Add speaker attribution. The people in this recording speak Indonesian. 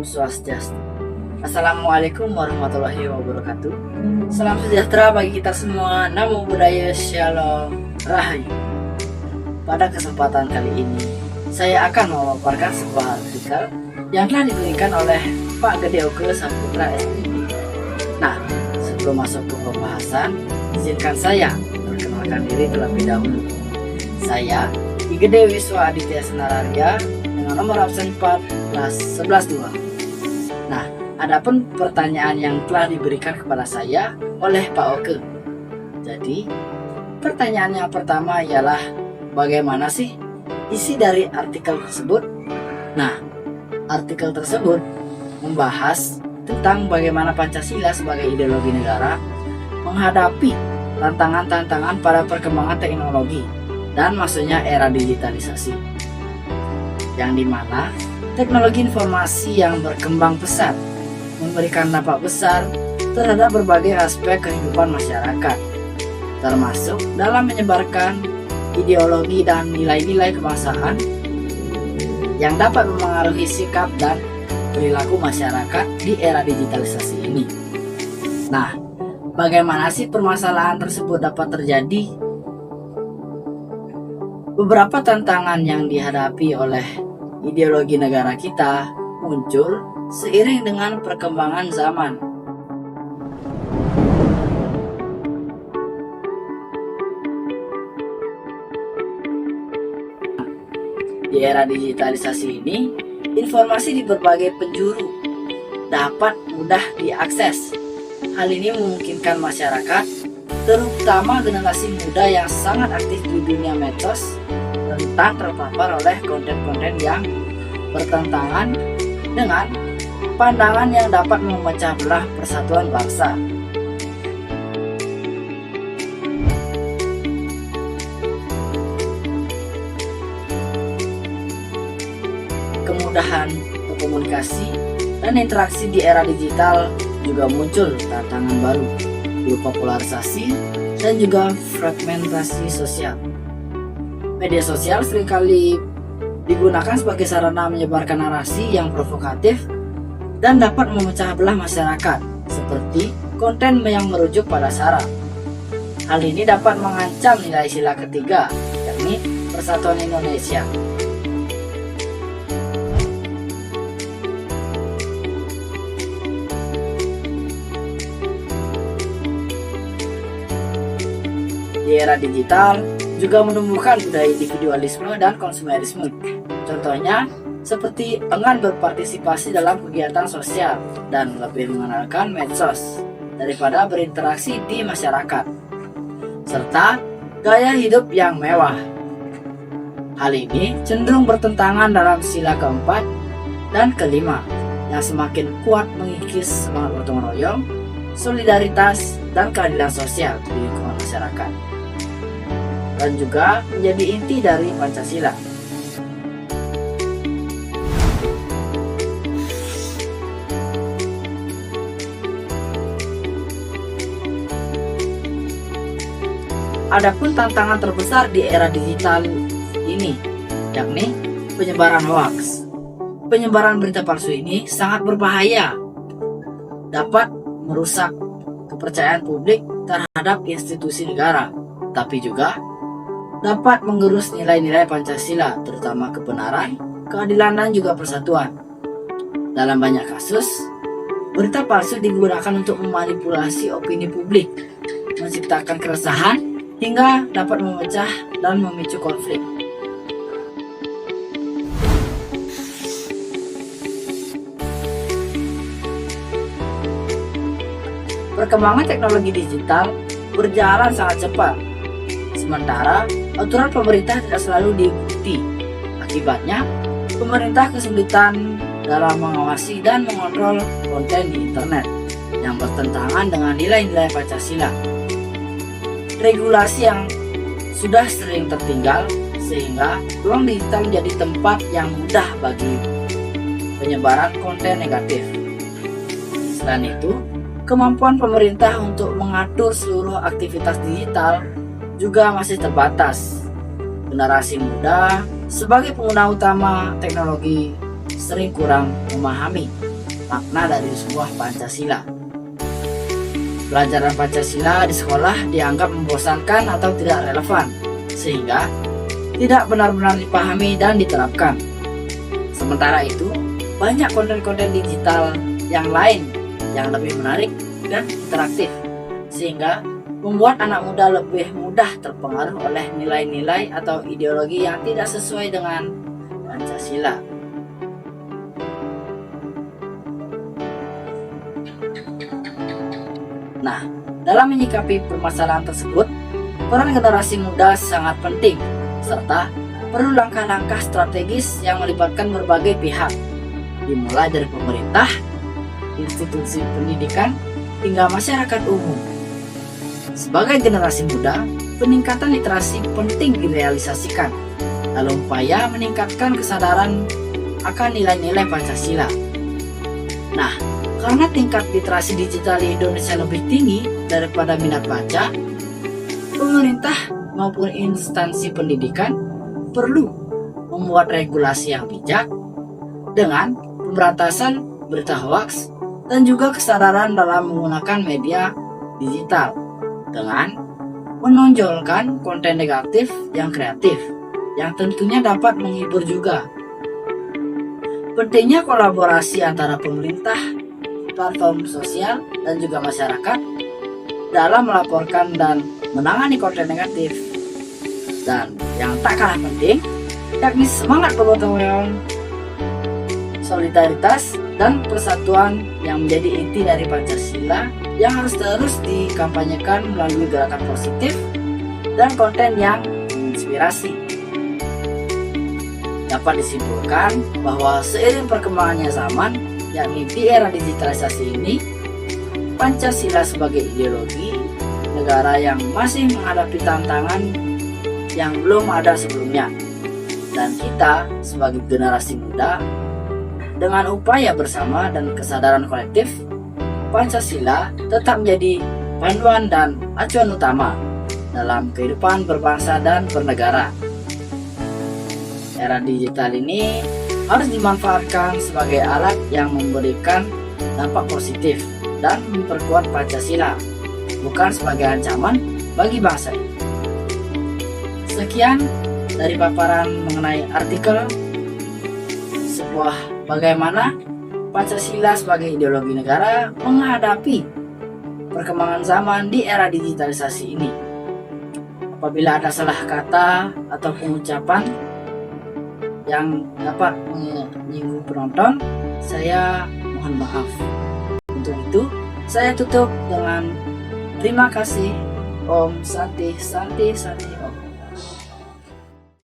Speaker 1: Salam Swastiastu. Assalamualaikum warahmatullahi wabarakatuh. Salam sejahtera bagi kita semua. Namo Buddhaya, Shalom, Rahayu. Pada kesempatan kali ini, saya akan memaparkan sebuah artikel yang telah diberikan oleh Pak Gede Oke Saputra SPB. Nah, sebelum masuk ke pembahasan, izinkan saya perkenalkan diri terlebih dahulu. Saya Ki Gede Wiswa Aditya Senararia dengan nomor absen 4 kelas 11-2. Nah, adapun pertanyaan yang telah diberikan kepada saya oleh Pak Oke. Jadi, pertanyaan yang pertama ialah bagaimana sih isi dari artikel tersebut? Nah, artikel tersebut membahas tentang bagaimana Pancasila sebagai ideologi negara menghadapi tantangan-tantangan pada perkembangan teknologi dan masuknya era digitalisasi, yang dimana teknologi informasi yang berkembang pesat memberikan dampak besar terhadap berbagai aspek kehidupan masyarakat, termasuk dalam menyebarkan ideologi dan nilai-nilai kebangsaan yang dapat memengaruhi sikap dan perilaku masyarakat di era digitalisasi ini. Nah, bagaimana sih permasalahan tersebut dapat terjadi? Beberapa tantangan yang dihadapi oleh ideologi negara kita muncul seiring dengan perkembangan zaman. Di era digitalisasi ini, informasi di berbagai penjuru dapat mudah diakses. Hal ini memungkinkan masyarakat, terutama generasi muda yang sangat aktif di dunia medsos, rentan terpapar oleh konten-konten yang bertentangan dengan pandangan yang dapat memecah belah persatuan bangsa. Kemudahan berkomunikasi dan interaksi di era digital juga muncul tantangan baru, berupa polarisasi dan juga fragmentasi sosial. Media sosial seringkali digunakan sebagai sarana menyebarkan narasi yang provokatif dan dapat memecah belah masyarakat, seperti konten yang merujuk pada SARA. Hal ini dapat mengancam nilai sila ketiga, yakni Persatuan Indonesia. Di era digital juga menumbuhkan budaya individualisme dan konsumerisme. Contohnya seperti enggan berpartisipasi dalam kegiatan sosial dan lebih mengenalkan medsos daripada berinteraksi di masyarakat, serta gaya hidup yang mewah. Hal ini cenderung bertentangan dalam sila keempat dan kelima yang semakin kuat mengikis semangat gotong royong, solidaritas, dan keadilan sosial di lingkungan masyarakat, dan juga menjadi inti dari Pancasila. Adapun tantangan terbesar di era digital ini, yakni penyebaran hoaks. Penyebaran berita palsu ini sangat berbahaya, dapat merusak kepercayaan publik terhadap institusi negara, tapi juga dapat menggerus nilai-nilai Pancasila, terutama kebenaran, keadilan, dan juga persatuan. Dalam banyak kasus, berita palsu digunakan untuk memanipulasi opini publik, menciptakan keresahan, hingga dapat memecah dan memicu konflik. Perkembangan teknologi digital berjalan sangat cepat, sementara aturan pemerintah tidak selalu diikuti. Akibatnya, pemerintah kesulitan dalam mengawasi dan mengontrol konten di internet yang bertentangan dengan nilai-nilai Pancasila. Regulasi yang sudah sering tertinggal sehingga ruang digital menjadi tempat yang mudah bagi penyebaran konten negatif. Selain itu, kemampuan pemerintah untuk mengatur seluruh aktivitas digital juga masih terbatas. Generasi muda sebagai pengguna utama teknologi sering kurang memahami makna dari sebuah Pancasila. Pelajaran Pancasila di sekolah dianggap membosankan atau tidak relevan, sehingga tidak benar-benar dipahami dan diterapkan. Sementara itu, banyak konten-konten digital yang lain yang lebih menarik dan interaktif, sehingga membuat anak muda lebih mudah terpengaruh oleh nilai-nilai atau ideologi yang tidak sesuai dengan Pancasila. Nah, dalam menyikapi permasalahan tersebut, peran generasi muda sangat penting, serta perlu langkah-langkah strategis yang melibatkan berbagai pihak, dimulai dari pemerintah, institusi pendidikan, hingga masyarakat umum. Sebagai generasi muda, peningkatan literasi penting direalisasikan dalam upaya meningkatkan kesadaran akan nilai-nilai Pancasila. Nah, karena tingkat literasi digital di Indonesia lebih tinggi daripada minat baca, pemerintah maupun instansi pendidikan perlu membuat regulasi yang bijak dengan pemberantasan berita hoaks dan juga kesadaran dalam menggunakan media digital dengan menonjolkan konten negatif yang kreatif yang tentunya dapat menghibur juga. Pentingnya kolaborasi antara pemerintah, platform sosial, dan juga masyarakat dalam melaporkan dan menangani konten negatif. Dan yang tak kalah penting, yakni semangat bergotong royong, solidaritas, dan persatuan yang menjadi inti dari Pancasila yang harus terus dikampanyekan melalui gerakan positif dan konten yang menginspirasi. Dapat disimpulkan bahwa seiring perkembangannya zaman, yakni di era digitalisasi ini, Pancasila sebagai ideologi negara yang masih menghadapi tantangan yang belum ada sebelumnya. Dan kita sebagai generasi muda, dengan upaya bersama dan kesadaran kolektif, Pancasila tetap menjadi panduan dan acuan utama dalam kehidupan berbangsa dan bernegara. Era digital ini harus dimanfaatkan sebagai alat yang memberikan dampak positif dan memperkuat Pancasila, bukan sebagai ancaman bagi bangsa ini. Sekian dari paparan mengenai artikel sebuah bagaimana Pancasila sebagai ideologi negara menghadapi perkembangan zaman di era digitalisasi ini. Apabila ada salah kata atau pengucapan yang dapat menyinggung penonton, saya mohon maaf. Untuk itu, saya tutup dengan terima kasih. Om Santi Santi Santi.